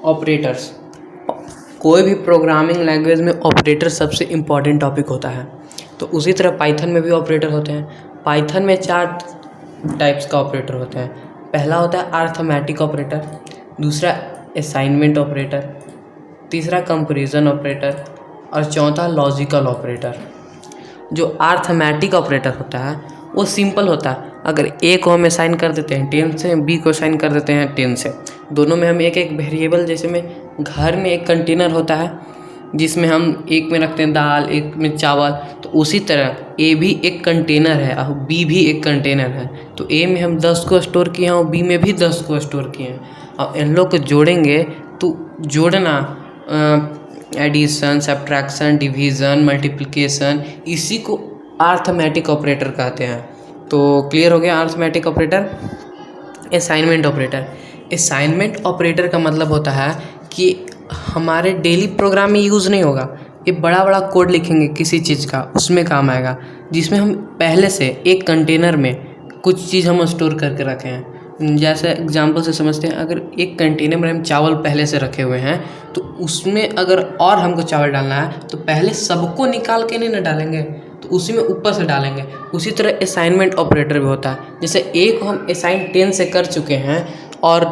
Operators. कोई भी programming language में ऑपरेटर सबसे इम्पॉर्टेंट टॉपिक होता है। तो उसी तरह पाइथन में भी ऑपरेटर होते हैं। पाइथन में 4 टाइप्स का ऑपरेटर होते हैं। पहला होता है अरिथमेटिक ऑपरेटर, दूसरा असाइनमेंट ऑपरेटर, तीसरा कंपैरिजन ऑपरेटर और चौथा लॉजिकल ऑपरेटर। जो अरिथमेटिक ऑपरेटर होता है वो सिंपल होता है। अगर ए को हम असाइन कर देते हैं 10 से, बी को असाइन कर देते हैं 10 से, दोनों में हम एक एक वेरिएबल, जैसे में घर में एक कंटेनर होता है जिसमें हम एक में रखते हैं दाल, एक में चावल, तो उसी तरह ए भी एक कंटेनर है और बी भी एक कंटेनर है। तो ए में हम 10 को स्टोर किए हैं और बी में भी 10 को स्टोर किए हैं। अब इन लोग को जोड़ेंगे तो जोड़ना, एडिशन, सब्ट्रैक्शन, डिवीज़न, मल्टीप्लिकेशन, इसी को अरिथमेटिक ऑपरेटर कहते हैं। तो क्लियर हो गया arithmetic operator. Assignment operator. Assignment operator का मतलब होता है कि हमारे डेली प्रोग्राम में यूज़ नहीं होगा। ये बड़ा बड़ा कोड लिखेंगे किसी चीज़ का, उसमें काम आएगा, जिसमें हम पहले से एक कंटेनर में कुछ चीज़ हम स्टोर करके रखे हैं। जैसे एग्जांपल से समझते हैं, अगर एक कंटेनर में हम चावल पहले से रखे हुए हैं तो उसमें अगर और हमको चावल डालना है तो पहले सबको निकाल के नहीं ना डालेंगे, तो उसी में ऊपर से डालेंगे। उसी तरह असाइनमेंट ऑपरेटर भी होता है। जैसे ए को हम असाइन 10 से कर चुके हैं और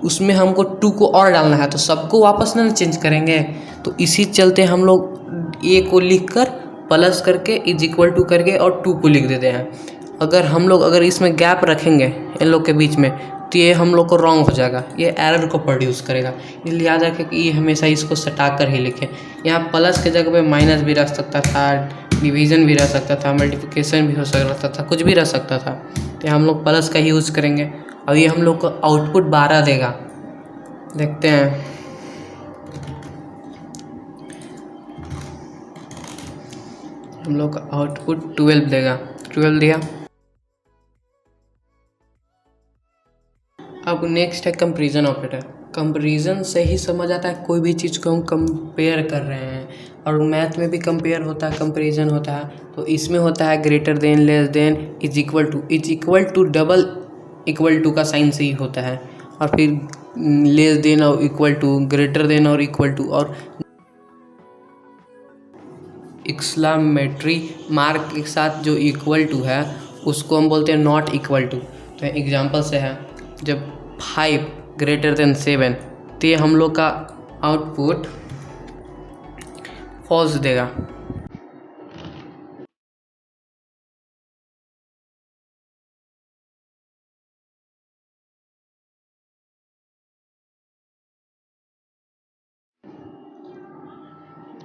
उसमें हमको 2 को और डालना है, तो सबको वापस ना चेंज करेंगे। तो इसी चलते हम लोग ए को लिख कर प्लस करके इज इक्वल टू करके और 2 को लिख देते हैं। अगर हम लोग अगर इसमें गैप रखेंगे इन लोग के बीच में तो ये हम लोग को रॉन्ग हो जाएगा, ये एरर को प्रोड्यूस करेगा। इसलिए याद रखें कि ये हमेशा इसको सटा कर ही लिखें। यहाँ प्लस के जगह पे माइनस भी रख सकता था, डिवीज़न भी रह सकता था, मल्टीप्लिकेशन भी हो सकता था, कुछ भी रह सकता था। तो हम लोग प्लस का ही यूज़ करेंगे। और ये हम लोग को आउटपुट 12 देगा। देखते हैं, हम लोग का आउटपुट 12 देगा। 12 दिया। अब नेक्स्ट है कंपैरिजन ऑपरेटर। कंपैरिजन से ही समझ आता है कोई भी चीज़ को हम कंपेयर कर रहे हैं, और मैथ में भी कंपेयर होता है, कंपैरिजन होता है। तो इसमें होता है greater than, less than, is equal to double equal to का साइन से ही होता है, और फिर लेस देन और इक्वल टू, ग्रेटर देन और इक्वल टू, और एक्सक्लेमेटरी मार्क के साथ जो इक्वल टू है उसको हम बोलते हैं नॉट इक्वल टू। तो एग्जांपल से है, जब 5 ग्रेटर देन 7, तो ये हम लोग का आउटपुट फॉल्स देगा।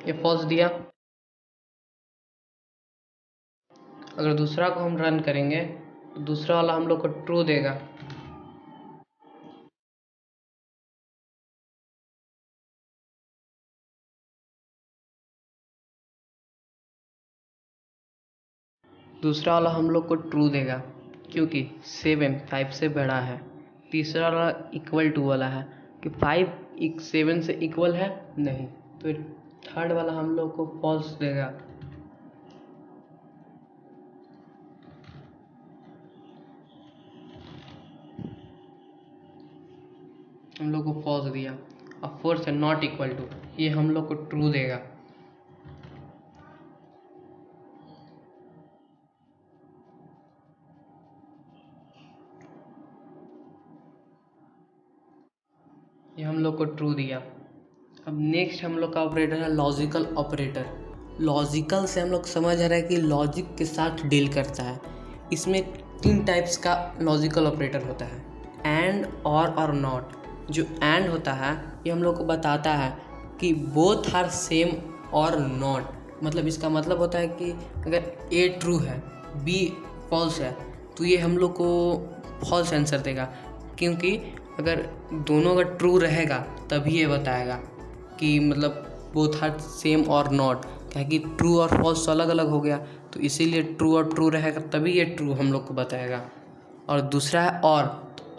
ये फॉल्स दिया। अगर दूसरा को हम रन करेंगे तो दूसरा वाला हम लोग को ट्रू देगा। दूसरा वाला हम लोग को ट्रू देगा क्योंकि 7 5 से बड़ा है। तीसरा वाला इक्वल टू वाला है कि 5 7 से इक्वल है नहीं, तो थर्ड वाला हम लोग को फॉल्स देगा। हम लोग को फॉल्स दिया। अब फोर्थ है नॉट इक्वल टू, ये हम लोग को ट्रू देगा। ये हम लोग को ट्रू दिया। अब नेक्स्ट हम लोग का ऑपरेटर है लॉजिकल ऑपरेटर। लॉजिकल से हम लोग समझ आ रहा है कि लॉजिक के साथ डील करता है। इसमें 3 टाइप्स का लॉजिकल ऑपरेटर होता है, एंड, और नॉट। जो एंड होता है ये हम लोग को बताता है कि बोथ आर सेम और नॉट। मतलब इसका मतलब होता है कि अगर ए ट्रू है, बी फॉल्स है, तो ये हम लोग को फॉल्स आंसर देगा, क्योंकि अगर दोनों अगर ट्रू रहेगा तभी ये बताएगा कि मतलब बोथ आर सेम और नॉट। क्या कि ट्रू और फॉल्स अलग अलग हो गया, तो इसीलिए ट्रू और ट्रू रहेगा तभी ये ट्रू हम लोग को बताएगा। और दूसरा है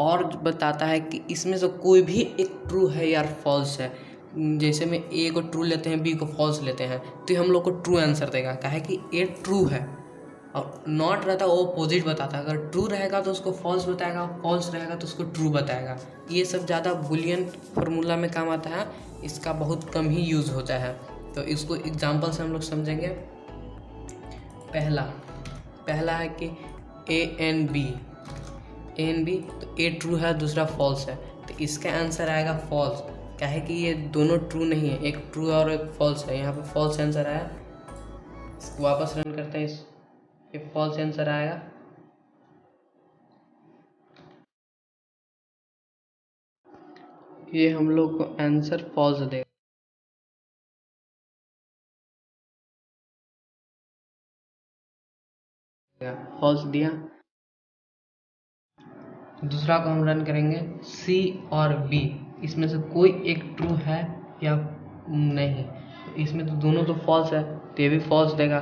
और बताता है कि इसमें से कोई भी एक ट्रू है या फॉल्स है। जैसे में ए को ट्रू लेते हैं, बी को फॉल्स लेते हैं, तो ये हम लोग को ट्रू आंसर देगा। क्या है कि ए ट्रू है, और नॉट रहता है वो अपोजिट बताता है। अगर ट्रू रहेगा तो उसको फॉल्स बताएगा, फॉल्स रहेगा तो उसको ट्रू बताएगा। ये सब ज़्यादा बुलियन फार्मूला में काम आता है, इसका बहुत कम ही यूज़ होता है। तो इसको एग्जांपल से हम लोग समझेंगे। पहला है कि ए एंड बी, तो ए ट्रू है दूसरा फॉल्स है, तो इसका आंसर आएगा फॉल्स। क्या है कि ये दोनों ट्रू नहीं है, एक ट्रू और एक फॉल्स है, यहाँ पे फॉल्स आंसर आया। इसको वापस रन करते हैं, ये फॉल्स आंसर आएगा। ये हम लोग को आंसर फॉल्स देगा, फॉल्स दिया। दूसरा को हम रन करेंगे, सी और बी, इसमें से कोई एक ट्रू है या नहीं, तो इसमें तो दोनों तो फॉल्स है, तो ये भी फॉल्स देगा।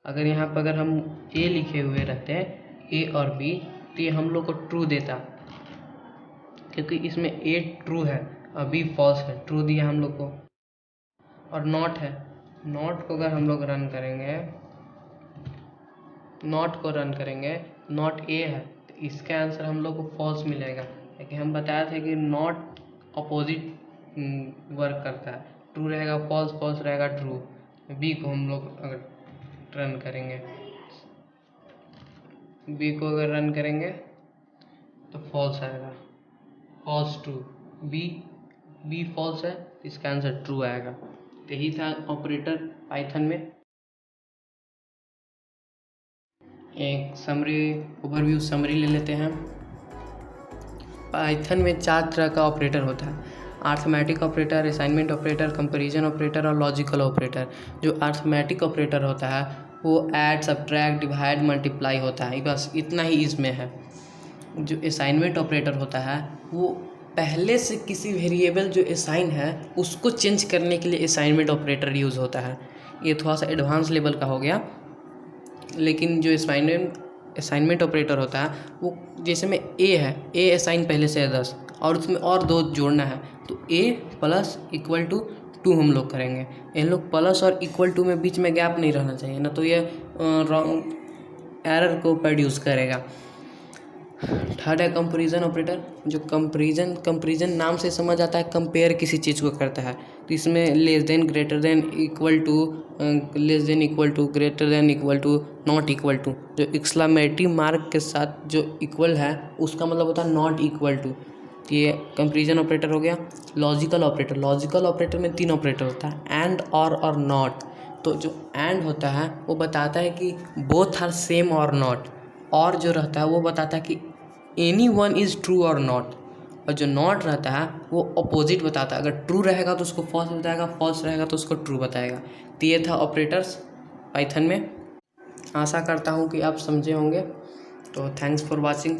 अगर यहाँ पर अगर हम ए लिखे हुए रहते हैं, ए और बी, तो ये हम लोग को ट्रू देता, क्योंकि इसमें ए ट्रू है और बी फॉल्स है, ट्रू दिया हम लोग को। और नॉट है, नॉट को अगर हम लोग रन करेंगे, नॉट ए है, तो इसका आंसर हम लोग को फॉल्स मिलेगा, क्योंकि हम बताए थे कि नॉट अपोजिट वर्क करता है, ट्रू रहेगा फॉल्स, फॉल्स रहेगा ट्रू। बी को हम लोग अगर रन करेंगे, बी को अगर रन करेंगे तो फॉल्स आएगा, फॉल्स ट्रू। बी फॉल्स है, इसका आंसर ट्रू आएगा। यही था ऑपरेटर पाइथन में। एक ओवरव्यू समरी ले लेते हैं। पाइथन में 4 तरह का ऑपरेटर होता है, arithmetic operator, assignment operator, comparison operator और लॉजिकल ऑपरेटर। जो अरिथमेटिक ऑपरेटर होता है वो ऐड, सब्ट्रैक्ट, डिवाइड, मल्टीप्लाई होता है, बस इतना ही इसमें है। जो असाइनमेंट ऑपरेटर होता है वो पहले से किसी वेरिएबल जो असाइन है उसको चेंज करने के लिए असाइनमेंट ऑपरेटर यूज़ होता है। ये थोड़ा सा एडवांस लेवल का हो गया। लेकिन जो असाइनमेंट ऑपरेटर होता है वो, जैसे में ए है, ए असाइन पहले से है 10 और उसमें और 2 जोड़ना है, तो ए प्लस इक्वल टू 2 हम लोग करेंगे। इन लोग प्लस और इक्वल टू में बीच में गैप नहीं रहना चाहिए, ना तो ये रॉन्ग एरर को प्रोड्यूस करेगा। थर्ड है कंपैरिजन ऑपरेटर। जो कंपैरिजन नाम से समझ आता है, कंपेयर किसी चीज़ को करता है, तो इसमें less than, greater than, equal to, less than, equal to, greater than, equal to, not equal to. जो एक्सक्लेमेटरी मार्क के साथ जो इक्वल है उसका मतलब होता है नॉट इक्वल टू। ये कंपैरिजन ऑपरेटर हो गया। लॉजिकल ऑपरेटर में 3 ऑपरेटर होता है, एंड, और नॉट। तो जो एंड होता है वो बताता है कि बोथ आर सेम और नॉट, और जो रहता है वो बताता है कि एनी वन इज़ ट्रू और नॉट, और जो नॉट रहता है वो अपोजिट बताता है। अगर ट्रू रहेगा तो उसको फॉल्स बताएगा, फॉल्स रहेगा तो उसको ट्रू बताएगा। तो ये था ऑपरेटर्स पाइथन में। आशा करता हूँ कि आप समझे होंगे। तो थैंक्स फॉर वॉचिंग।